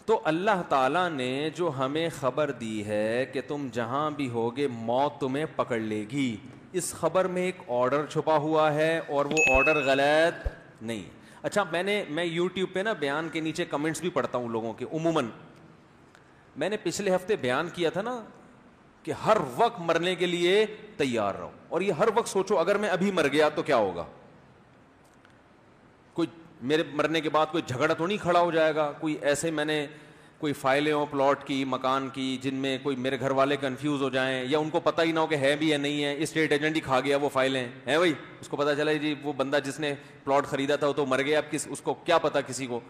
تو اللہ تعالیٰ نے جو ہمیں خبر دی ہے کہ تم جہاں بھی ہوگے موت تمہیں پکڑ لے گی، اس خبر میں ایک آرڈر چھپا ہوا ہے اور وہ آرڈر غلط نہیں۔ اچھا میں یوٹیوب پہ نا بیان کے نیچے کمنٹس بھی پڑھتا ہوں لوگوں کے۔ عموماً میں نے پچھلے ہفتے بیان کیا تھا نا کہ ہر وقت مرنے کے لیے تیار رہو، اور یہ ہر وقت سوچو اگر میں ابھی مر گیا تو کیا ہوگا؟ کوئی میرے مرنے کے بعد کوئی جھگڑا تو نہیں کھڑا ہو جائے گا؟ کوئی ایسے میں نے کوئی فائلیں ہوں پلاٹ کی، مکان کی، جن میں کوئی میرے گھر والے کنفیوز ہو جائیں، یا ان کو پتہ ہی نہ ہو کہ ہے بھی یا نہیں ہے، اسٹیٹ ایجنٹ ہی کھا گیا وہ فائلیں ہیں بھائی، اس کو پتہ چلا جی وہ بندہ جس نے پلاٹ خریدا تھا وہ تو مر گیا، اب اس کو کیا پتہ کسی کو؟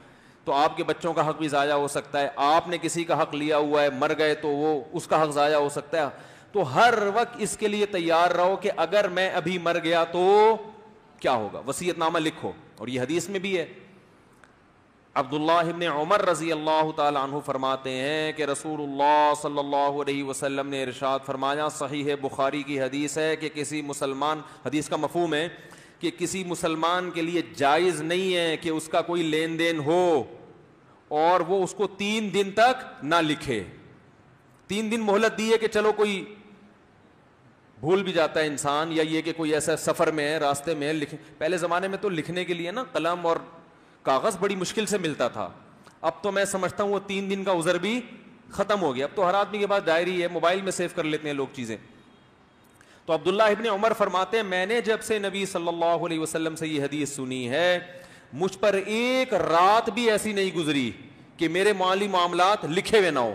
تو آپ کے بچوں کا حق بھی ضائع ہو سکتا ہے، آپ نے کسی کا حق لیا ہوا ہے مر گئے تو وہ اس کا حق ضائع ہو سکتا ہے۔ تو ہر وقت اس کے لیے تیار رہو کہ اگر میں ابھی مر گیا تو کیا ہوگا، وصیت نامہ لکھو۔ اور یہ حدیث میں بھی ہے، عبداللہ ابن عمر رضی اللہ تعالی عنہ فرماتے ہیں کہ رسول اللہ صلی اللہ علیہ وسلم نے ارشاد فرمایا، صحیح بخاری کی حدیث ہے کہ کسی مسلمان، حدیث کا مفہوم ہے کہ کسی مسلمان کے لیے جائز نہیں ہے کہ اس کا کوئی لین دین ہو اور وہ اس کو 3 دن تک نہ لکھے۔ 3 دن مہلت دی ہے کہ چلو کوئی بھول بھی جاتا ہے انسان، یا یہ کہ کوئی ایسا سفر میں ہے راستے میں ہے لکھیں۔ پہلے زمانے میں تو لکھنے کے لیے نا قلم اور کاغذ بڑی مشکل سے ملتا تھا، اب تو میں سمجھتا ہوں وہ 3 دن کا عذر بھی ختم ہو گیا، اب تو ہر آدمی کے پاس ڈائری ہے، موبائل میں سیو کر لیتے ہیں لوگ چیزیں۔ تو عبداللہ ابن عمر فرماتے ہیں میں نے جب سے نبی صلی اللہ علیہ وسلم سے یہ حدیث سنی ہے، مجھ پر ایک رات بھی ایسی نہیں گزری کہ میرے مالی معاملات لکھے ہوئے نہ ہو،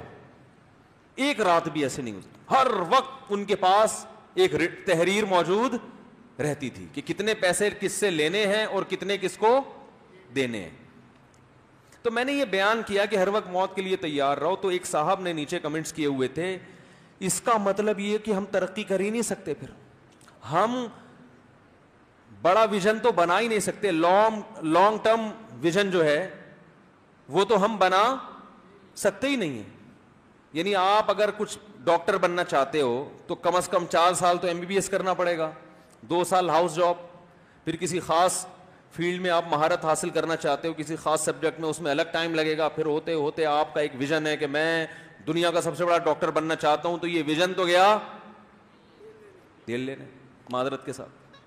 ایک رات بھی ایسے نہیں گزری، ہر وقت ان کے پاس ایک تحریر موجود رہتی تھی کہ کتنے پیسے کس سے لینے ہیں اور کتنے کس کو دینے ہیں۔ تو میں نے یہ بیان کیا کہ ہر وقت موت کے لیے تیار رہو۔ تو ایک صاحب نے نیچے کمنٹس کیے ہوئے تھے، اس کا مطلب یہ کہ ہم ترقی کر ہی نہیں سکتے، پھر ہم بڑا ویژن تو بنا ہی نہیں سکتے، لانگ ٹرم ویژن جو ہے وہ تو ہم بنا سکتے ہی نہیں ہیں۔ یعنی آپ اگر کچھ ڈاکٹر بننا چاہتے ہو تو کم از کم 4 سال تو MBBS کرنا پڑے گا، 2 سال ہاؤس جاب، پھر کسی خاص فیلڈ میں آپ مہارت حاصل کرنا چاہتے ہو کسی خاص سبجیکٹ میں، اس میں الگ ٹائم لگے گا، پھر ہوتے ہوتے آپ کا ایک ویژن ہے کہ میں دنیا کا سب سے بڑا ڈاکٹر بننا چاہتا ہوں، تو یہ ویژن تو گیا تیل لینے، معذرت کے ساتھ،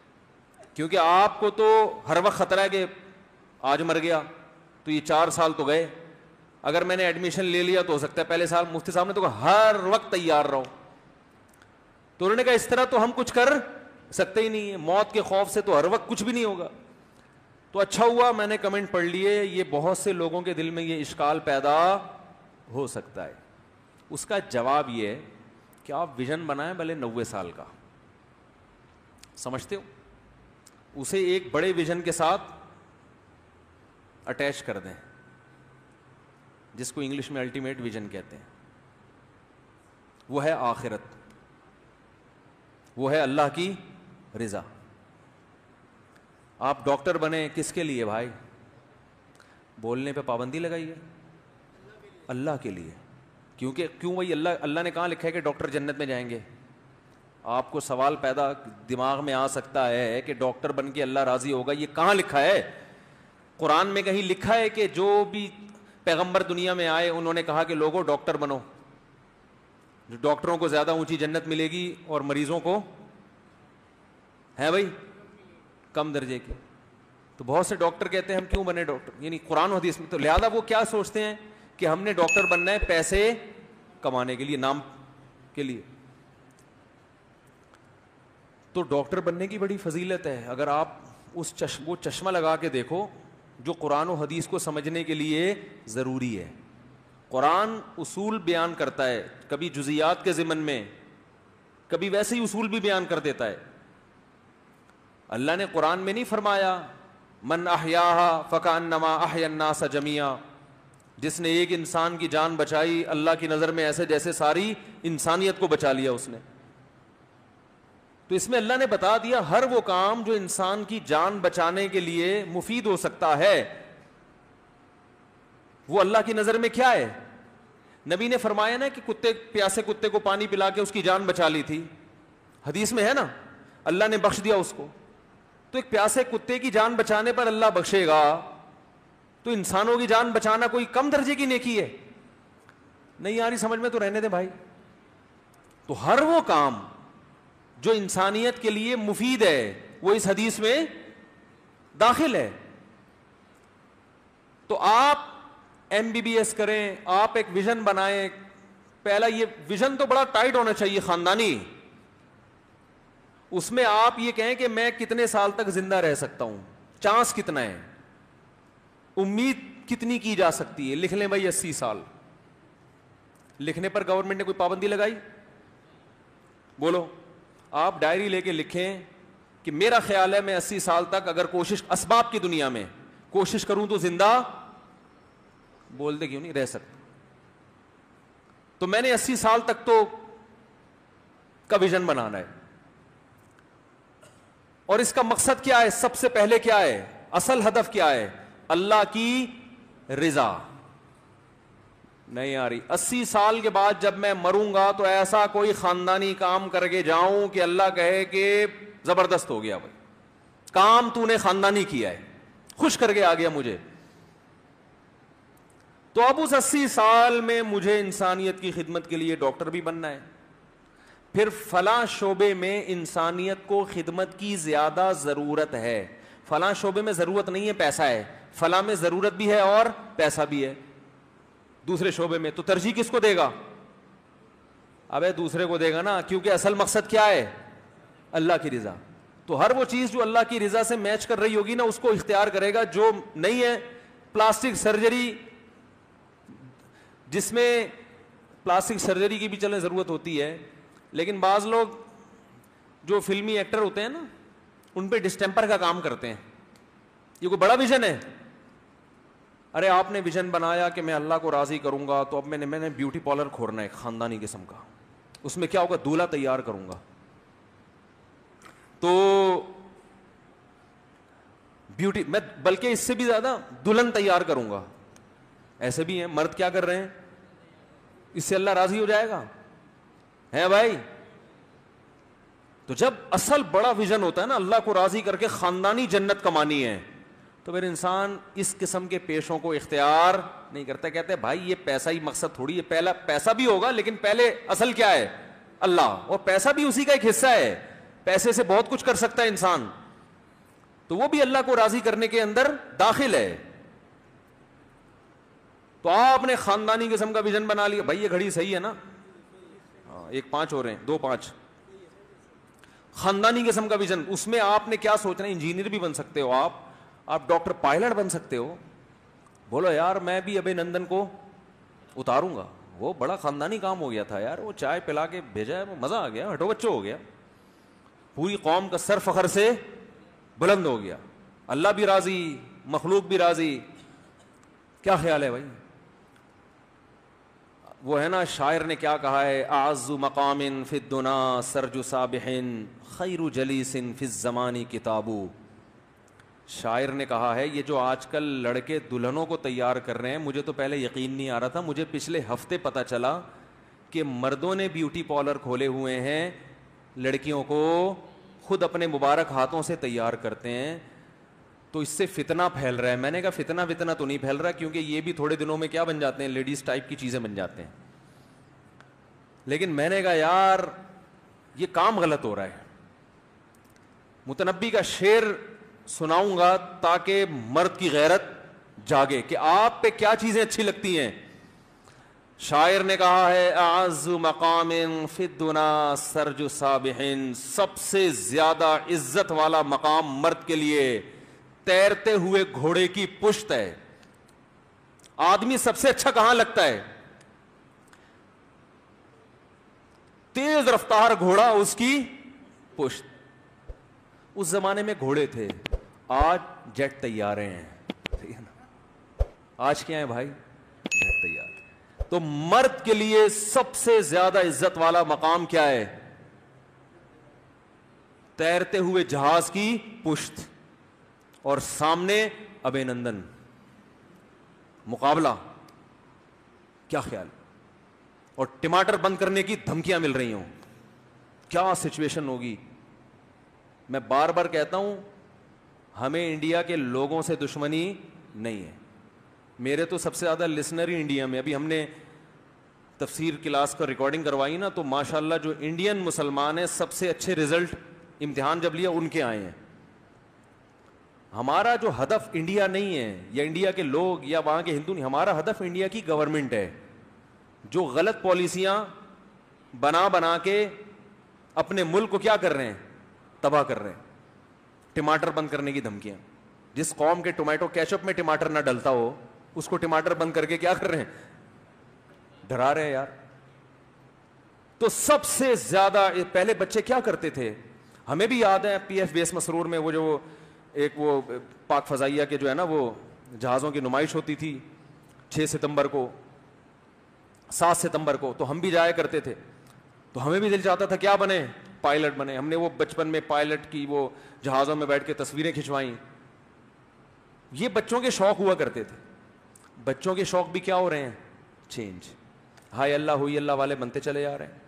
کیونکہ آپ کو تو ہر وقت خطرہ ہے کہ آج مر گیا، تو یہ 4 سال تو گئے۔ اگر میں نے ایڈمیشن لے لیا تو ہو سکتا ہے پہلے سال مفتی صاحب نے تو کہا ہر وقت تیار رہو، تو انہوں نے کہا اس طرح تو ہم کچھ کر سکتے ہی نہیں ہے، موت کے خوف سے تو ہر وقت کچھ بھی نہیں ہوگا۔ تو اچھا ہوا میں نے کمنٹ پڑھ لیے، یہ بہت سے لوگوں کے دل میں یہ اشکال پیدا ہو سکتا ہے۔ اس کا جواب یہ ہے کہ آپ ویژن بنائیں بھلے 90 سال کا، سمجھتے ہو، اسے ایک بڑے ویژن کے ساتھ اٹیچ کر دیں، جس کو انگلش میں الٹیمیٹ ویژن کہتے ہیں، وہ ہے آخرت، وہ ہے اللہ کی رضا۔ آپ ڈاکٹر بنے کس کے لیے بھائی؟ بولنے پہ پابندی لگائیے، اللہ کے لیے، کیوں بھائی اللہ نے کہاں لکھا ہے کہ ڈاکٹر جنت میں جائیں گے؟ آپ کو سوال پیدا دماغ میں آ سکتا ہے کہ ڈاکٹر بن کے اللہ راضی ہوگا، یہ کہاں لکھا ہے؟ قرآن میں کہیں لکھا ہے کہ جو بھی پیغمبر دنیا میں آئے انہوں نے کہا کہ لوگوں ڈاکٹر بنو، جو ڈاکٹروں کو زیادہ اونچی جنت ملے گی اور مریضوں کو ہے بھائی کم درجے کے؟ تو بہت سے ڈاکٹر کہتے ہیں ہم کیوں بنے ڈاکٹر، یعنی قرآن و حدیث میں، تو لہذا وہ کیا سوچتے ہیں کہ ہم نے ڈاکٹر بننا ہے پیسے کمانے کے لیے، نام کے لیے۔ تو ڈاکٹر بننے کی بڑی فضیلت ہے، اگر آپ وہ چشمہ لگا کے دیکھو جو قرآن و حدیث کو سمجھنے کے لیے ضروری ہے۔ قرآن اصول بیان کرتا ہے، کبھی جزیات کے ضمن میں، کبھی ویسے ہی اصول بھی بیان کر دیتا ہے۔ اللہ نے قرآن میں نہیں فرمایا من احیاہا فکأنما احیا الناس جمیعا، جس نے ایک انسان کی جان بچائی اللہ کی نظر میں ایسے جیسے ساری انسانیت کو بچا لیا اس نے۔ تو اس میں اللہ نے بتا دیا ہر وہ کام جو انسان کی جان بچانے کے لیے مفید ہو سکتا ہے وہ اللہ کی نظر میں کیا ہے۔ نبی نے فرمایا نا کہ پیاسے کتے کو پانی پلا کے اس کی جان بچا لی تھی، حدیث میں ہے نا، اللہ نے بخش دیا اس کو۔ تو ایک پیاسے کتے کی جان بچانے پر اللہ بخشے گا، تو انسانوں کی جان بچانا کوئی کم درجے کی نیکی ہے؟ نہیں آ رہی سمجھ میں تو رہنے دے بھائی. تو ہر وہ کام جو انسانیت کے لیے مفید ہے وہ اس حدیث میں داخل ہے. تو آپ MBBS کریں, آپ ایک ویژن بنائیں. پہلا یہ ویژن تو بڑا ٹائٹ ہونا چاہیے, خاندانی. اس میں آپ یہ کہیں کہ میں کتنے سال تک زندہ رہ سکتا ہوں, چانس کتنا ہے, امید کتنی کی جا سکتی ہے. لکھ لیں بھائی 80 سال. لکھنے پر گورنمنٹ نے کوئی پابندی لگائی؟ بولو. آپ ڈائری لے کے لکھیں کہ میرا خیال ہے میں 80 سال تک اگر کوشش, اسباب کی دنیا میں کوشش کروں تو زندہ, بولتے کیوں نہیں, رہ سکتا. تو میں نے 80 سال تک تو کا ویژن بنانا ہے. اور اس کا مقصد کیا ہے؟ سب سے پہلے کیا ہے؟ اصل ہدف کیا ہے؟ اللہ کی رضا. نہیں آ رہی. 80 سال کے بعد جب میں مروں گا تو ایسا کوئی خاندانی کام کر کے جاؤں کہ اللہ کہے کہ زبردست ہو گیا بھائی, کام تو نے خاندانی کیا ہے, خوش کر کے آ گیا مجھے. تو اب اس 80 سال میں مجھے انسانیت کی خدمت کے لیے ڈاکٹر بھی بننا ہے. پھر فلاں شعبے میں انسانیت کو خدمت کی زیادہ ضرورت ہے. فلاں شعبے میں ضرورت نہیں ہے, پیسہ ہے. فلاں میں ضرورت بھی ہے اور پیسہ بھی ہے. دوسرے شعبے میں تو ترجیح کس کو دے گا؟ ابے دوسرے کو دے گا نا, کیونکہ اصل مقصد کیا ہے؟ اللہ کی رضا. تو ہر وہ چیز جو اللہ کی رضا سے میچ کر رہی ہوگی نا اس کو اختیار کرے گا. جو نہیں ہے, پلاسٹک سرجری, جس میں پلاسٹک سرجری کی بھی چلے ضرورت ہوتی ہے, لیکن بعض لوگ جو فلمی ایکٹر ہوتے ہیں نا ان پہ ڈسٹیمپر کا کام کرتے ہیں. یہ کوئی بڑا ویژن ہے؟ ارے آپ نے ویژن بنایا کہ میں اللہ کو راضی کروں گا, تو اب میں نے بیوٹی پارلر کھولنا ہے خاندانی قسم کا. اس میں کیا ہوگا؟ دولہا تیار کروں گا. تو بیوٹی, میں بلکہ اس سے بھی زیادہ دلہن تیار کروں گا. ایسے بھی ہیں مرد کیا کر رہے ہیں, اس سے اللہ راضی ہو جائے گا ہے بھائی. تو جب اصل بڑا ویژن ہوتا ہے نا, اللہ کو راضی کر کے خاندانی جنت کمانی ہے, تو پھر انسان اس قسم کے پیشوں کو اختیار نہیں کرتا. کہتے ہیں بھائی یہ پیسہ ہی مقصد تھوڑی ہے, پہلا پیسہ بھی ہوگا لیکن پہلے اصل کیا ہے؟ اللہ. اور پیسہ بھی اسی کا ایک حصہ ہے, پیسے سے بہت کچھ کر سکتا ہے انسان, تو وہ بھی اللہ کو راضی کرنے کے اندر داخل ہے. تو آپ نے خاندانی قسم کا ویژن بنا لیا. بھائی یہ گھڑی صحیح ہے نا, 1-5 ہو رہے ہیں, 2-5. خاندانی قسم کا ویژن, اس میں آپ نے کیا سوچنا ہے؟ انجینئر بھی بن سکتے ہو آپ ڈاکٹر, پائلٹ بن سکتے ہو. بولو یار میں بھی ابے نندن کو اتاروں گا, وہ بڑا خاندانی کام ہو گیا تھا یار, وہ چائے پلا کے بھیجا ہے, وہ مزہ آ گیا, ہٹو بچو ہو گیا, پوری قوم کا سر فخر سے بلند ہو گیا, اللہ بھی راضی, مخلوق بھی راضی. کیا خیال ہے بھائی؟ وہ ہے نا شاعر نے کیا کہا ہے, اعز مقام فی الدنا سرج صابح خیر جلیس فی الزمان کتابو. شاعر نے کہا ہے یہ جو آج کل لڑکے دلہنوں کو تیار کر رہے ہیں, مجھے تو پہلے یقین نہیں آ رہا تھا, مجھے پچھلے ہفتے پتہ چلا کہ مردوں نے بیوٹی پارلر کھولے ہوئے ہیں, لڑکیوں کو خود اپنے مبارک ہاتھوں سے تیار کرتے ہیں. تو اس سے فتنہ پھیل رہا ہے. میں نے کہا فتنہ تو نہیں پھیل رہا, کیونکہ یہ بھی تھوڑے دنوں میں کیا بن جاتے ہیں, لیڈیز ٹائپ کی چیزیں بن جاتے ہیں. لیکن میں نے کہا یار یہ کام غلط ہو رہا ہے. متنبی کا شعر سناؤں گا تاکہ مرد کی غیرت جاگے کہ آپ پہ کیا چیزیں اچھی لگتی ہیں. شاعر نے کہا ہے اعز مقام فی الدنا سرج صابح, سب سے زیادہ عزت والا مقام مرد کے لیے تیرتے ہوئے گھوڑے کی پشت ہے. آدمی سب سے اچھا کہاں لگتا ہے؟ تیز رفتار گھوڑا, اس کی پشت. اس زمانے میں گھوڑے تھے, آج جیٹ تیارے ہیں. آج کیا ہے بھائی؟ جیٹ تیار. تو مرد کے لیے سب سے زیادہ عزت والا مقام کیا ہے؟ تیرتے ہوئے جہاز کی پشت, اور سامنے ابے نندن, مقابلہ. کیا خیال؟ اور ٹماٹر بند کرنے کی دھمکیاں مل رہی ہوں, کیا سچویشن ہوگی. میں بار بار کہتا ہوں ہمیں انڈیا کے لوگوں سے دشمنی نہیں ہے. میرے تو سب سے زیادہ لسنر ہی انڈیا میں. ابھی ہم نے تفسیر کلاس کا ریکارڈنگ کروائی نا, تو ماشاءاللہ جو انڈین مسلمان ہیں سب سے اچھے رزلٹ امتحان جب لیا ان کے آئے ہیں. ہمارا جو ہدف انڈیا نہیں ہے یا انڈیا کے لوگ یا وہاں کے ہندو نہیں, ہمارا ہدف انڈیا کی گورنمنٹ ہے جو غلط پالیسیاں بنا کے اپنے ملک کو کیا کر رہے ہیں, تباہ کر رہے ہیں. ٹماٹر بند کرنے کی دھمکیاں, جس قوم کے ٹومیٹو کیچپ میں ٹماٹر نہ ڈلتا ہو اس کو ٹماٹر بند کر کے کیا کر رہے ہیں, ڈرا رہے ہیں یار. تو سب سے زیادہ پہلے بچے کیا کرتے تھے, ہمیں بھی یاد ہے پی ایف بیس مسرور میں وہ جو ایک وہ پاک فضائیہ کے جو ہے نا وہ جہازوں کی نمائش ہوتی تھی 6 ستمبر کو 7 ستمبر کو, تو ہم بھی جایا کرتے تھے. تو ہمیں بھی دل چاہتا تھا کیا بنے, پائلٹ بنے. ہم نے وہ بچپن میں پائلٹ کی وہ جہازوں میں بیٹھ کے تصویریں کھنچوائیں. یہ بچوں کے شوق ہوا کرتے تھے. بچوں کے شوق بھی کیا ہو رہے ہیں, چینج. ہائے اللہ ہوئی اللہ والے بنتے چلے جا رہے ہیں.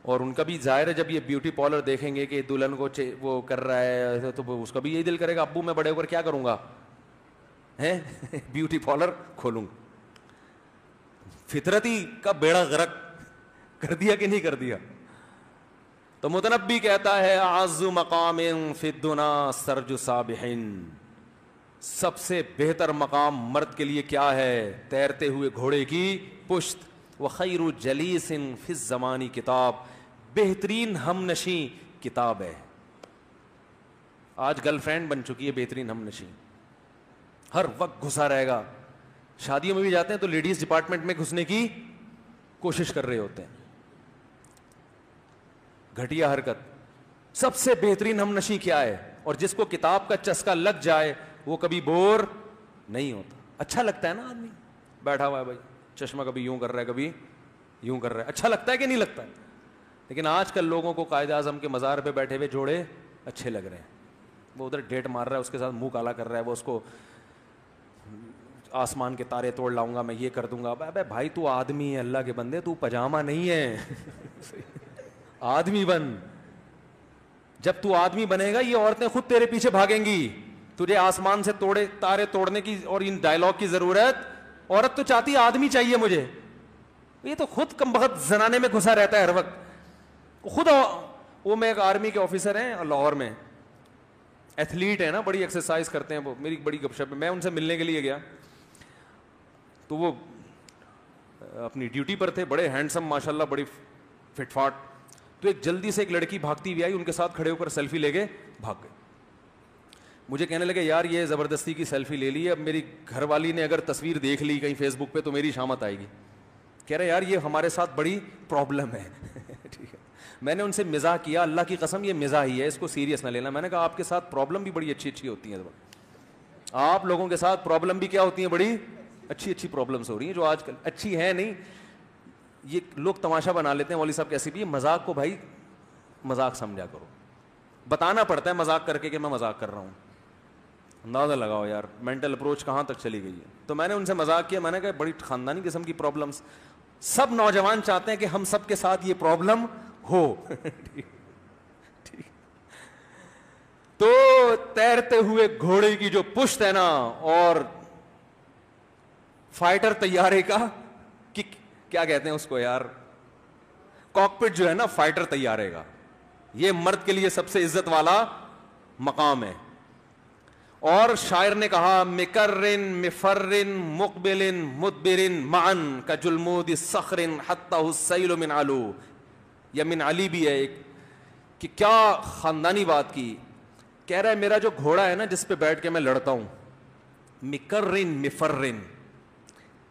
اور ان کا بھی ظاہر ہے جب یہ بیوٹی پارلر دیکھیں گے کہ دلہن کو وہ کر رہا ہے تو اس کا بھی یہی دل کرے گا ابو میں بڑے ہو کر کیا کروں گا, ہیں بیوٹی پارلر کھولوں گا. فطرتی کا بیڑا غرق کر دیا کہ نہیں کر دیا. تو متنبی کہتا ہے اعز مقام فی الدنا سرج سابحین, سب سے بہتر مقام مرد کے لیے کیا ہے, تیرتے ہوئے گھوڑے کی پشت. وخیر جلیس فی الزمان کتاب, بہترین ہم نشیں کتاب ہے. آج گرل فرینڈ بن چکی ہے بہترین ہم نشیں, ہر وقت گھسا رہے گا. شادیوں میں بھی جاتے ہیں تو لیڈیز ڈپارٹمنٹ میں گھسنے کی کوشش کر رہے ہوتے ہیں. گھٹیا حرکت. سب سے بہترین ہم نشیں کیا ہے, اور جس کو کتاب کا چسکا لگ جائے وہ کبھی بور نہیں ہوتا. اچھا لگتا ہے نا, آدمی بیٹھا ہوا ہے بھائی, چشمہ کبھی یوں کر رہا ہے کبھی یوں کر رہا ہے, اچھا لگتا ہے کہ نہیں لگتا ہے. لیکن آج کل لوگوں کو قائد اعظم کے مزار پہ بیٹھے ہوئے جوڑے اچھے لگ رہے ہیں. وہ ادھر ڈیٹ مار رہا ہے, اس کے ساتھ منہ کالا کر رہا ہے, وہ اس کو آسمان کے تارے توڑ لاؤں گا میں, یہ کر دوں گا. ابے بھائی تو آدمی ہے, اللہ کے بندے, تو پاجامہ نہیں ہے. آدمی بن. جب تو آدمی بنے گا یہ عورتیں خود تیرے پیچھے بھاگیں گی. تجھے آسمان سے تارے توڑنے کی اور ان ڈائلاگ کی ضرورت, عورت تو چاہتی آدمی چاہیے مجھے. یہ تو خود کم بخت زنانے میں گھسا رہتا ہے ہر وقت خود. وہ میں ایک آرمی کے آفیسر ہیں لاہور میں, ایتھلیٹ ہیں نا, بڑی ایکسرسائز کرتے ہیں, وہ میری بڑی گپ شپ ہے. میں ان سے ملنے کے لیے گیا تو وہ اپنی ڈیوٹی پر تھے, بڑے ہینڈسم ماشاءاللہ, بڑی فٹ فاٹ. تو ایک جلدی سے ایک لڑکی بھاگتی ہوئی آئی, ان کے ساتھ کھڑے ہو کر سیلفی لے کے بھاگ گئے. مجھے کہنے لگے یار یہ زبردستی کی سیلفی لے لی, اب میری گھر والی نے اگر تصویر دیکھ لی کہیں فیس بک پہ تو میری شامت آئے گی. کہہ رہے یار یہ ہمارے ساتھ بڑی پرابلم ہے. ٹھیک ہے, میں نے ان سے مزاح کیا, اللہ کی قسم یہ مزاح ہی ہے, اس کو سیریس نہ لینا. میں نے کہا آپ کے ساتھ پرابلم بھی بڑی اچھی اچھی ہوتی ہیں, آپ لوگوں کے ساتھ پرابلم بھی کیا ہوتی ہیں, بڑی اچھی اچھی پرابلمس ہو رہی ہیں جو آج کل اچھی ہیں نہیں. یہ لوگ تماشا بنا لیتے ہیں مولوی صاحب کیسی بھی, مذاق کو بھائی مذاق سمجھا کرو. بتانا پڑتا ہے مذاق کر کے کہ میں مذاق کر رہا ہوں. اندازہ لگاؤ یار مینٹل اپروچ کہاں تک چلی گئی ہے. تو میں نے ان سے مذاق کیا, میں نے کہا بڑی خاندانی قسم کی پرابلمس, سب نوجوان چاہتے ہیں کہ ہم سب کے ساتھ یہ پرابلم ہو. تو تیرتے ہوئے گھوڑے کی جو پشت ہے نا, اور فائٹر طیارے کا کیا کہتے ہیں اس کو یار, کاکپٹ جو ہے نا فائٹر طیارے کا, یہ مرد کے لیے سب سے عزت والا مقام ہے. اور شاعر نے کہا مکرن مفرن مقبلن مدبرن معن کجلمود صخر حتى السیل من علو. یا من علی بھی ہے ایک, کہ کیا خاندانی بات کی. کہہ رہا ہے میرا جو گھوڑا ہے نا جس پہ بیٹھ کے میں لڑتا ہوں, مکرن مفرن,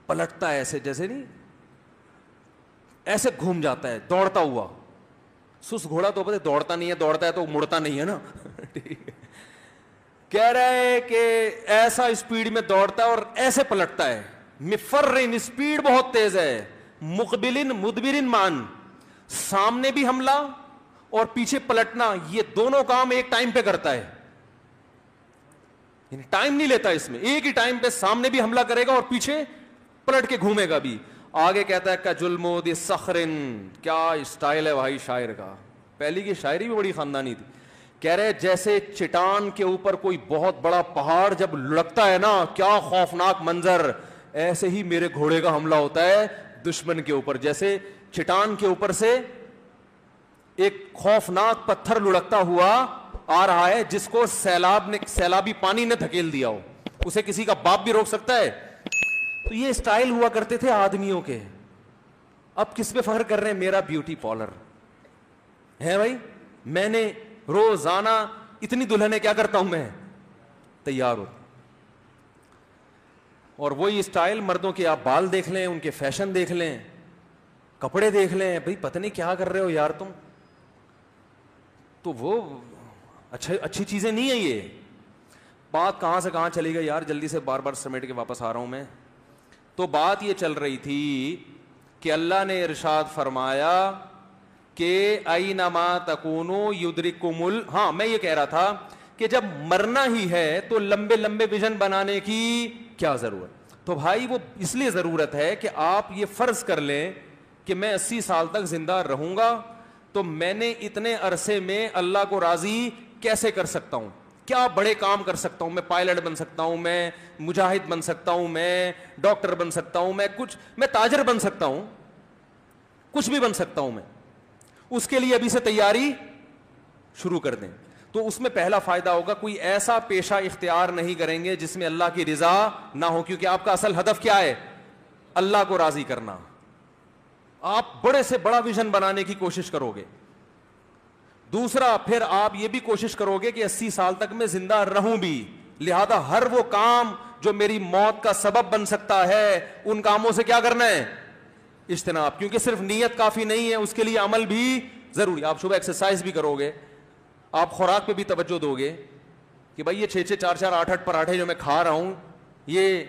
پلٹتا ہے ایسے جیسے نہیں, ایسے گھوم جاتا ہے دوڑتا ہوا. سس گھوڑا تو پتہ دوڑتا نہیں ہے, دوڑتا ہے تو مڑتا نہیں ہے نا. کہہ رہا ہے کہ ایسا اسپیڈ میں دوڑتا ہے اور ایسے پلٹتا ہے. مفرن, اسپیڈ بہت تیز ہے. مقبلن مدبرن مان, سامنے بھی حملہ اور پیچھے پلٹنا, یہ دونوں کام ایک ٹائم پہ کرتا ہے. یعنی ٹائم نہیں لیتا اس میں, ایک ہی ٹائم پہ سامنے بھی حملہ کرے گا اور پیچھے پلٹ کے گھومے گا بھی. آگے کہتا ہے کجلمود صخرن, کیا اسٹائل ہے بھائی شاعر کا. پہلی کی شاعری بھی بڑی خاندانی تھی. کہہ رہے جیسے چٹان کے اوپر کوئی بہت بڑا پہاڑ جب لڑکتا ہے نا, کیا خوفناک منظر, ایسے ہی میرے گھوڑے کا حملہ ہوتا ہے, دشمن کے اوپر. جیسے چٹان کے اوپر سے ایک خوفناک پتھر لڑکتا ہوا آ رہا ہے جس کو سیلابی پانی نے دھکیل دیا ہو, اسے کسی کا باپ بھی روک سکتا ہے. تو یہ اسٹائل ہوا کرتے تھے آدمیوں کے. اب کس پہ فخر کر رہے ہیں؟ میرا بیوٹی پارلر ہے بھائی, میں نے روزانہ اتنی دلہنیں کیا کرتا ہوں میں تیار ہوں. اور وہی اسٹائل مردوں کے, آپ بال دیکھ لیں, ان کے فیشن دیکھ لیں, کپڑے دیکھ لیں, بھائی پتہ نہیں کیا کر رہے ہو یار تم. تو وہ اچھی چیزیں نہیں ہیں. یہ بات کہاں سے کہاں چلی گئی یار, جلدی سے بار بار سمیٹ کے واپس آ رہا ہوں میں. تو بات یہ چل رہی تھی کہ اللہ نے ارشاد فرمایا کہ اینما تکونوا یدرککم ہاں میں یہ کہہ رہا تھا کہ جب مرنا ہی ہے تو لمبے لمبے ویژن بنانے کی کیا ضرورت. تو بھائی وہ اس لیے ضرورت ہے کہ آپ یہ فرض کر لیں کہ میں 80 سال تک زندہ رہوں گا, تو میں نے اتنے عرصے میں اللہ کو راضی کیسے کر سکتا ہوں, کیا بڑے کام کر سکتا ہوں. میں پائلٹ بن سکتا ہوں, میں مجاہد بن سکتا ہوں, میں ڈاکٹر بن سکتا ہوں, میں تاجر بن سکتا ہوں, کچھ بھی بن سکتا ہوں میں. اس کے لیے ابھی سے تیاری شروع کر دیں. تو اس میں پہلا فائدہ ہوگا, کوئی ایسا پیشہ اختیار نہیں کریں گے جس میں اللہ کی رضا نہ ہو, کیونکہ آپ کا اصل ہدف کیا ہے؟ اللہ کو راضی کرنا. آپ بڑے سے بڑا ویژن بنانے کی کوشش کرو گے. دوسرا, پھر آپ یہ بھی کوشش کرو گے کہ 80 سال تک میں زندہ رہوں بھی, لہذا ہر وہ کام جو میری موت کا سبب بن سکتا ہے ان کاموں سے کیا کرنا ہے؟ اجتناب. کیونکہ صرف نیت کافی نہیں ہے, اس کے لیے عمل بھی ضروری. آپ صبح ایکسرسائز بھی کرو گے, آپ خوراک پہ بھی توجہ دو گے کہ بھائی یہ 6 4 4 8 8 پراٹھے جو میں کھا رہا ہوں یہ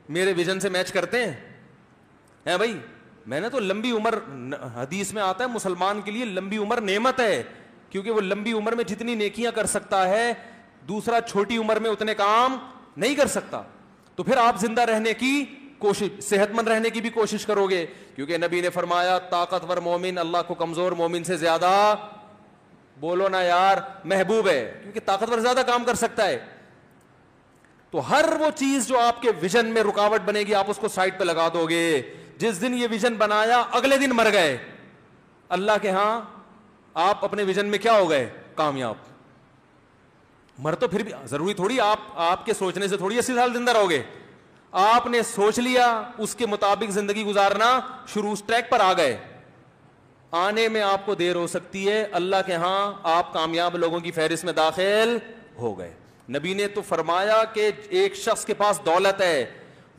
میرے ویژن سے میچ کرتے ہیں بھائی. میں نے تو لمبی عمر, حدیث میں آتا ہے مسلمان کے لیے لمبی عمر نعمت ہے, کیونکہ وہ لمبی عمر میں جتنی نیکیاں کر سکتا ہے دوسرا چھوٹی عمر میں اتنے کام نہیں کر سکتا. تو پھر آپ زندہ رہنے کی کوشش, صحت مند رہنے کی بھی کوشش کرو گے, کیونکہ نبی نے فرمایا طاقتور مومن اللہ کو کمزور مومن سے زیادہ, بولو نا یار, محبوب ہے, کیونکہ طاقتور زیادہ کام کر سکتا ہے. تو ہر وہ چیز جو آپ کے ویژن میں رکاوٹ بنے گی آپ اس کو سائڈ پہ لگا دو گے. جس دن یہ ویژن بنایا اگلے دن مر گئے, اللہ کے ہاں آپ اپنے ویژن میں کیا ہو گئے؟ کامیاب. مر تو پھر بھی ضروری تھوڑی آپ کے سوچنے سے تھوڑی 80 سال زندہ رہو گے. آپ نے سوچ لیا, اس کے مطابق زندگی گزارنا شروع, اس ٹریک پر آ گئے. آنے میں آپ کو دیر ہو سکتی ہے, اللہ کے ہاں آپ کامیاب لوگوں کی فہرست میں داخل ہو گئے. نبی نے تو فرمایا کہ ایک شخص کے پاس دولت ہے,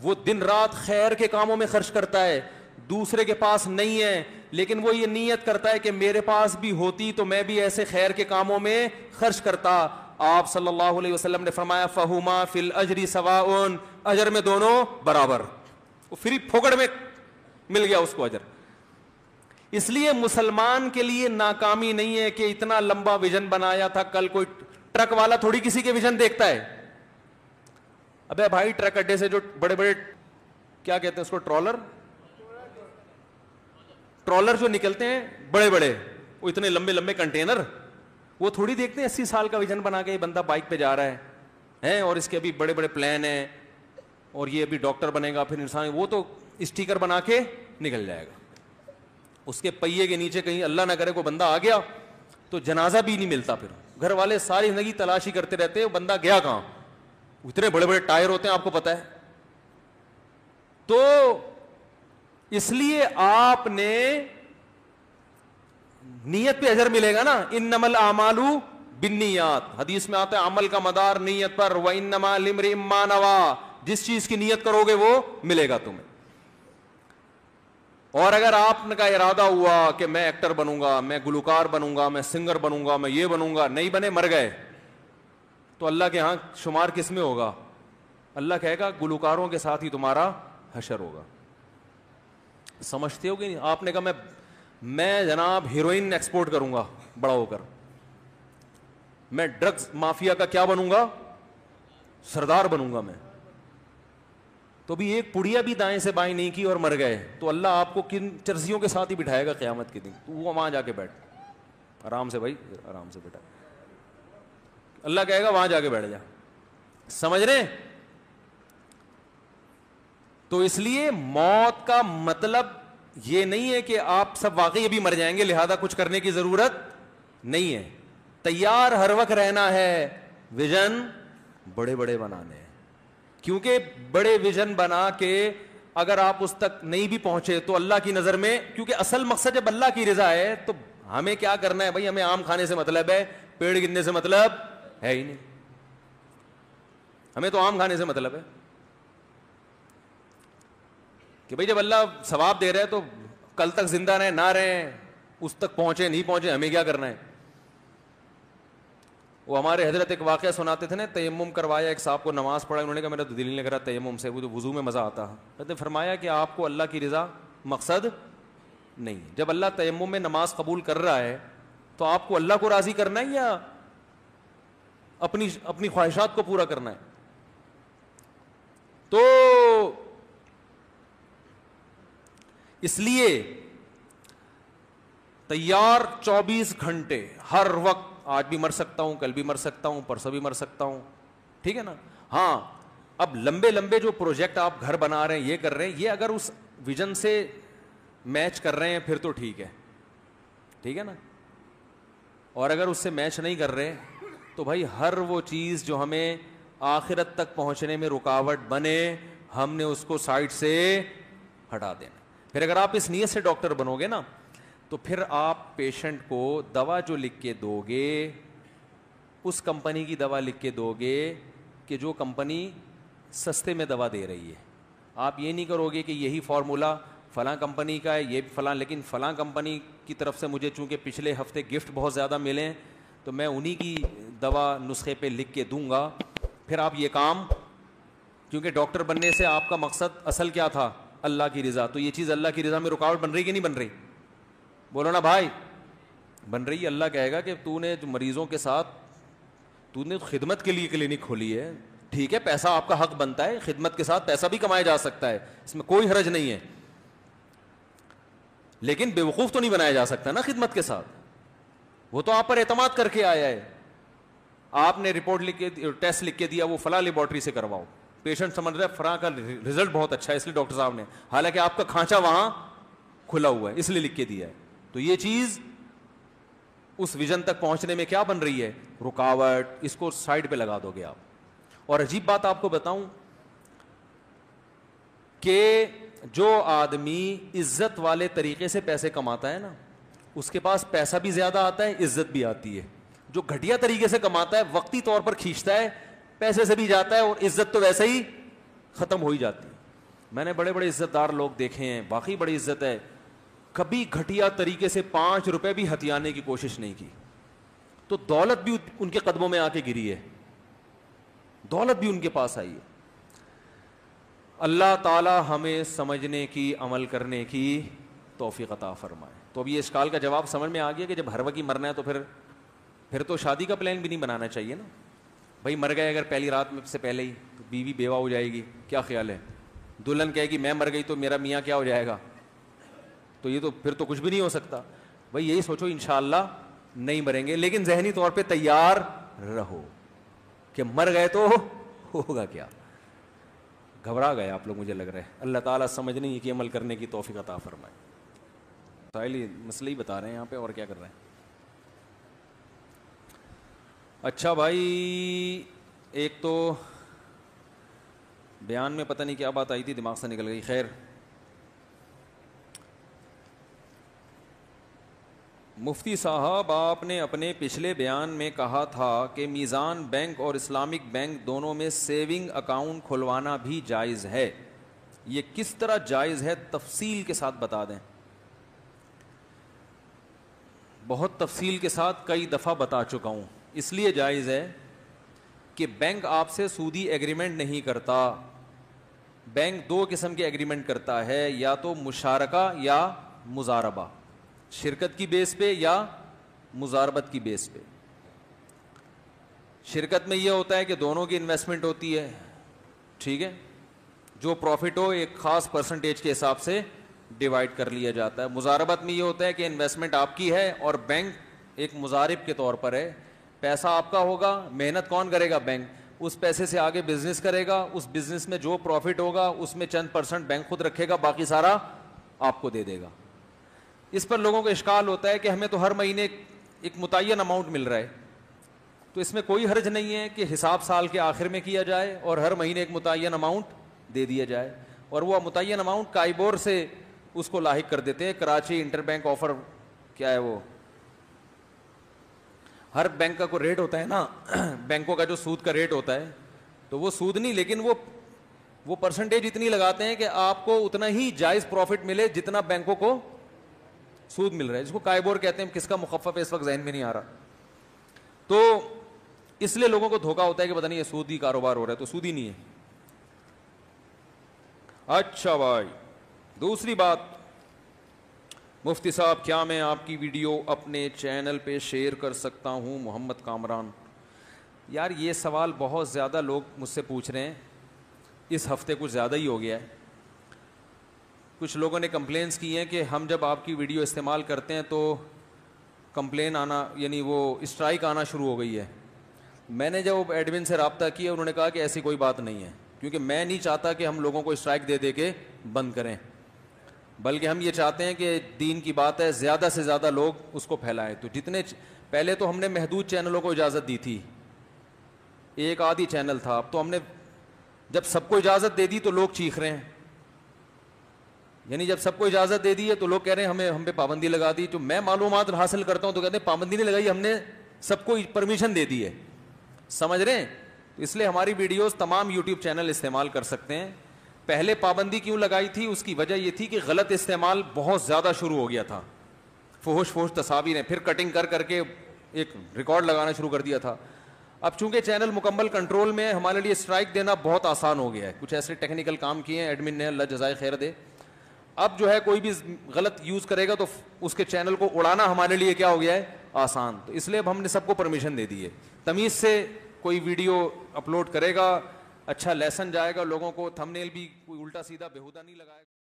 وہ دن رات خیر کے کاموں میں خرچ کرتا ہے, دوسرے کے پاس نہیں ہے لیکن وہ یہ نیت کرتا ہے کہ میرے پاس بھی ہوتی تو میں بھی ایسے خیر کے کاموں میں خرچ کرتا. آپ صلی اللہ علیہ وسلم نے فرمایا فہما فی الاجر سواء, اجر میں دونوں برابر, وہ فری پھوکڑ میں مل گیا اس کو اجر. اس لیے مسلمان کے لیے ناکامی نہیں ہے کہ اتنا لمبا ویژن بنایا تھا, کل کوئی ٹرک والا تھوڑی کسی کے ویژن دیکھتا ہے. ابے بھائی ٹرک اڈے سے جو بڑے بڑے کیا کہتے ہیں اس کو, ٹرالر جو نکلتے ہیں بڑے بڑے, وہ اتنے لمبے لمبے کنٹینر, وہ تھوڑی دیکھتے ہیں 80 سال کا ویژن بنا کے یہ بندہ بائک پہ جا رہا ہے اور اس کے ابھی بڑے بڑے پلان ہیں اور یہ ابھی ڈاکٹر بنے گا پھر انسان, وہ تو اسٹیکر بنا کے نکل جائے گا. اس کے پہیے کے نیچے کہیں اللہ نہ کرے کوئی بندہ آ گیا تو جنازہ بھی نہیں ملتا. پھر گھر والے ساری زندگی تلاشی کرتے رہتے ہیں بندہ گیا کہاں, اتنے بڑے بڑے ٹائر ہوتے ہیں آپ کو پتا ہے. تو اس لیے آپ نے نیت پہ اجر ملے گا نا, انما الاعمال بالنیات, حدیث میں آتا ہے عمل کا مدار نیت پر, وانما لامرئ ما نوى, جس چیز کی نیت کرو گے وہ ملے گا تمہیں. اور اگر آپ کا ارادہ ہوا کہ میں ایکٹر بنوں گا, میں گلوکار بنوں گا, میں سنگر بنوں گا, میں یہ بنوں گا, نہیں بنے مر گئے, تو اللہ کے ہاں شمار کس میں ہوگا؟ اللہ کہے گا گلوکاروں کے ساتھ ہی تمہارا حشر ہوگا. سمجھتے ہو کہ نہیں؟ آپ نے کہا میں جناب ہیروئن ایکسپورٹ کروں گا بڑا ہو کر, میں ڈرگز مافیا کا کیا بنوں گا, سردار بنوں گا میں, تو بھی ایک پڑیا بھی دائیں سے بائیں نہیں کی اور مر گئے, تو اللہ آپ کو کن چرسیوں کے ساتھ ہی بٹھائے گا قیامت کے دن. تو وہ وہاں جا کے بیٹھ, آرام سے بھائی آرام سے بیٹھا, اللہ کہے گا وہاں جا کے بیٹھ جا. سمجھ رہے ہیں؟ تو اس لیے موت کا مطلب یہ نہیں ہے کہ آپ سب واقعی ابھی مر جائیں گے لہذا کچھ کرنے کی ضرورت نہیں ہے. تیار ہر وقت رہنا ہے, ویژن بڑے بڑے بنانے ہیں, کیونکہ بڑے ویژن بنا کے اگر آپ اس تک نہیں بھی پہنچے تو اللہ کی نظر میں, کیونکہ اصل مقصد جب اللہ کی رضا ہے تو ہمیں کیا کرنا ہے بھائی, ہمیں آم کھانے سے مطلب ہے, پیڑ گرنے سے مطلب ہے ہی نہیں, ہمیں تو آم کھانے سے مطلب ہے کہ بھائی جب اللہ ثواب دے رہے ہے تو کل تک زندہ رہیں نہ رہیں, اس تک پہنچے نہیں پہنچے ہمیں کیا کرنا ہے. وہ ہمارے حضرت ایک واقعہ سناتے تھے نا, تیمم کروایا ایک صاحب کو, نماز پڑھا, انہوں نے کہا میرا تو دل نہیں لگ رہا تیمم سے, وہ تو وضو میں مزہ آتا. حضرت نے فرمایا کہ آپ کو اللہ کی رضا مقصد نہیں, جب اللہ تیمم میں نماز قبول کر رہا ہے تو آپ کو اللہ کو راضی کرنا ہے یا اپنی خواہشات کو پورا کرنا ہے. تو اس لیے تیار 24 گھنٹے ہر وقت, آج بھی مر سکتا ہوں, کل بھی مر سکتا ہوں, پرسوں بھی مر سکتا ہوں, ٹھیک ہے نا. ہاں اب لمبے لمبے جو پروجیکٹ آپ گھر بنا رہے ہیں, یہ کر رہے ہیں, یہ اگر اس ویژن سے میچ کر رہے ہیں پھر تو ٹھیک ہے, ٹھیک ہے نا. اور اگر اس سے میچ نہیں کر رہے تو بھائی ہر وہ چیز جو ہمیں آخرت تک پہنچنے میں رکاوٹ بنے, ہم نے اس کو سائڈ سے ہٹا دینا. پھر اگر آپ اس نیت سے ڈاکٹر بنو گے نا تو پھر آپ پیشنٹ کو دوا جو لکھ کے دو گے, اس کمپنی کی دوا لکھ کے دو گے کہ جو کمپنی سستے میں دوا دے رہی ہے. آپ یہ نہیں کرو گے کہ یہی فارمولا فلاں کمپنی کا ہے, یہ فلاں, لیکن فلاں کمپنی کی طرف سے مجھے چونکہ پچھلے ہفتے گفٹ بہت زیادہ ملے ہیں تو میں انہی کی دوا نسخے پہ لکھ کے دوں گا. پھر آپ یہ کام, کیونکہ ڈاکٹر بننے سے آپ کا مقصد اصل کیا تھا, اللہ کی رضا, تو یہ چیز اللہ کی رضا میں رکاوٹ بن رہی کہ نہیں بن رہی؟ بولو نا بھائی, بن رہی ہے. اللہ کہے گا کہ تو نے مریضوں کے ساتھ, تو نے خدمت کے لیے کلینک کھولی ہے, ٹھیک ہے پیسہ آپ کا حق بنتا ہے, خدمت کے ساتھ پیسہ بھی کمایا جا سکتا ہے, اس میں کوئی حرج نہیں ہے, لیکن بیوقوف تو نہیں بنایا جا سکتا نا خدمت کے ساتھ. وہ تو آپ پر اعتماد کر کے آیا ہے, آپ نے رپورٹ لکھ کے, ٹیسٹ لکھ کے دیا, وہ فلاں لیبارٹری سے کرواؤ, پیشنٹ سمجھ رہا ہے فلاں کا رزلٹ بہت اچھا ہے اس لیے ڈاکٹر صاحب نے, حالانکہ آپ کا کھانچہ وہاں کھلا ہوا ہے اس لیے لکھ کے دیا ہے. تو یہ چیز اس ویژن تک پہنچنے میں کیا بن رہی ہے, رکاوٹ. اس کو سائڈ پہ لگا دو گے آپ. اور عجیب بات آپ کو بتاؤں کہ جو آدمی عزت والے طریقے سے پیسے کماتا ہے نا, اس کے پاس پیسہ بھی زیادہ آتا ہے, عزت بھی آتی ہے. جو گھٹیا طریقے سے کماتا ہے, وقتی طور پر کھینچتا ہے, پیسے سے بھی جاتا ہے اور عزت تو ویسے ہی ختم ہو ہی جاتی ہے. میں نے بڑے بڑے عزت دار لوگ دیکھے ہیں, باقی بڑی عزت ہے, کبھی گھٹیا طریقے سے 5 روپے بھی ہتھیانے کی کوشش نہیں کی, تو دولت بھی ان کے قدموں میں آ کے گری ہے, دولت بھی ان کے پاس آئی ہے. اللہ تعالی ہمیں سمجھنے کی, عمل کرنے کی توفیق عطا فرمائے. تو اب یہ اشکال کا جواب سمجھ میں آ گیا کہ جب ہر وقت ہی مرنا ہے تو پھر تو شادی کا پلان بھی نہیں بنانا چاہیے نا. بھائی مر گئے اگر پہلی رات میں سے پہلے ہی تو بیوی بیوہ ہو جائے گی, کیا خیال ہے؟ دلہن کہے گی میں مر گئی تو میرا میاں کیا ہو جائے گا؟ تو یہ تو پھر تو کچھ بھی نہیں ہو سکتا. بھائی یہی سوچو انشاءاللہ نہیں مریں گے, لیکن ذہنی طور پہ تیار رہو کہ مر گئے تو ہوگا کیا. گھبرا گئے آپ لوگ مجھے لگ رہا ہے. اللہ تعالیٰ سمجھنے کی, عمل کرنے کی توفیق عطا فرمائے. سائل مسئلہ ہی بتا رہے ہیں یہاں پہ, اور کیا کر رہے ہیں. اچھا بھائی, ایک تو بیان میں پتہ نہیں کیا بات آئی تھی, دماغ سے نکل گئی. خیر, مفتی صاحب آپ نے اپنے پچھلے بیان میں کہا تھا کہ میزان بینک اور اسلامک بینک دونوں میں سیونگ اکاؤنٹ کھلوانا بھی جائز ہے, یہ کس طرح جائز ہے تفصیل کے ساتھ بتا دیں. بہت تفصیل کے ساتھ کئی دفعہ بتا چکا ہوں. اس لیے جائز ہے کہ بینک آپ سے سودی ایگریمنٹ نہیں کرتا. بینک 2 قسم کے ایگریمنٹ کرتا ہے, یا تو مشارکہ یا مضاربہ, شرکت کی بیس پہ یا مضاربت کی بیس پہ. شرکت میں یہ ہوتا ہے کہ دونوں کی انویسٹمنٹ ہوتی ہے, ٹھیک ہے, جو پروفٹ ہو ایک خاص پرسنٹیج کے حساب سے ڈیوائڈ کر لیا جاتا ہے. مضاربت میں یہ ہوتا ہے کہ انویسٹمنٹ آپ کی ہے اور بینک ایک مضارب کے طور پر ہے. پیسہ آپ کا ہوگا, محنت کون کرے گا؟ بینک. اس پیسے سے آگے بزنس کرے گا, اس بزنس میں جو پروفٹ ہوگا اس میں چند % بینک خود رکھے گا, باقی سارا آپ کو دے دے گا. اس پر لوگوں کو اشکال ہوتا ہے کہ ہمیں تو ہر مہینے ایک متعین اماؤنٹ مل رہا ہے, تو اس میں کوئی حرج نہیں ہے کہ حساب سال کے آخر میں کیا جائے اور ہر مہینے ایک متعین اماؤنٹ دے دیا جائے, اور وہ متعین اماؤنٹ کائبور سے اس کو لاحق کر دیتے ہیں. کراچی انٹر بینک آفر کیا ہے, وہ ہر بینک کا کوئی ریٹ ہوتا ہے نا, بینکوں کا جو سود کا ریٹ ہوتا ہے, تو وہ سود نہیں, لیکن وہ پرسنٹیج اتنی لگاتے ہیں کہ آپ کو اتنا ہی جائز پروفٹ ملے جتنا بینکوں کو سود مل رہا ہے, جس کو کائبور کہتے ہیں. کس کا مخفف ہے اس وقت ذہن میں نہیں آ رہا. تو اس لیے لوگوں کو دھوکا ہوتا ہے کہ پتہ نہیں یہ سودی کاروبار ہو رہا ہے, تو سودی نہیں ہے. اچھا بھائی, دوسری بات, مفتی صاحب کیا میں آپ کی ویڈیو اپنے چینل پہ شیئر کر سکتا ہوں؟ محمد کامران. یار یہ سوال بہت زیادہ لوگ مجھ سے پوچھ رہے ہیں, اس ہفتے کچھ زیادہ ہی ہو گیا ہے. کچھ لوگوں نے کمپلینس کی ہیں کہ ہم جب آپ کی ویڈیو استعمال کرتے ہیں تو کمپلین آنا, یعنی وہ اسٹرائک آنا شروع ہو گئی ہے. میں نے جب ایڈمن سے رابطہ کیا, انہوں نے کہا کہ ایسی کوئی بات نہیں ہے, کیونکہ میں نہیں چاہتا کہ ہم لوگوں کو اسٹرائک دے دے کے بند کریں, بلکہ ہم یہ چاہتے ہیں کہ دین کی بات ہے, زیادہ سے زیادہ لوگ اس کو پھیلائیں. تو جتنے پہلے تو ہم نے محدود چینلوں کو اجازت دی تھی, ایک آدھی چینل تھا, اب تو ہم نے جب سب کو اجازت دے دی تو لوگ چیخ رہے ہیں. یعنی جب سب کو اجازت دے دی ہے تو لوگ کہہ رہے ہیں ہم پہ پابندی لگا دی. جو میں معلومات حاصل کرتا ہوں تو کہتے ہیں پابندی نہیں لگائی, ہم نے سب کو پرمیشن دے دی ہے. سمجھ رہے ہیں؟ تو اس لیے ہماری ویڈیوز تمام یوٹیوب چینل استعمال کر سکتے ہیں. پہلے پابندی کیوں لگائی تھی, اس کی وجہ یہ تھی کہ غلط استعمال بہت زیادہ شروع ہو گیا تھا. فحش تصاویر ہیں, پھر کٹنگ کر کے ایک ریکارڈ لگانا شروع کر دیا تھا. اب چونکہ چینل مکمل کنٹرول میں ہے, ہمارے لیے اسٹرائک دینا بہت آسان ہو گیا ہے. کچھ ایسے ٹیکنیکل کام کیے ہیں ایڈمن نے, اللہ جزائے خیر دے. اب جو ہے کوئی بھی غلط یوز کرے گا تو اس کے چینل کو اڑانا ہمارے لیے کیا ہو گیا ہے, آسان. تو اس لیے اب ہم نے سب کو پرمیشن دے دی ہے. تمیز سے کوئی ویڈیو اپلوڈ کرے گا, اچھا لیسن جائے گا لوگوں کو, تھمبنیل بھی کوئی الٹا سیدھا بیہودہ نہیں لگائے گا.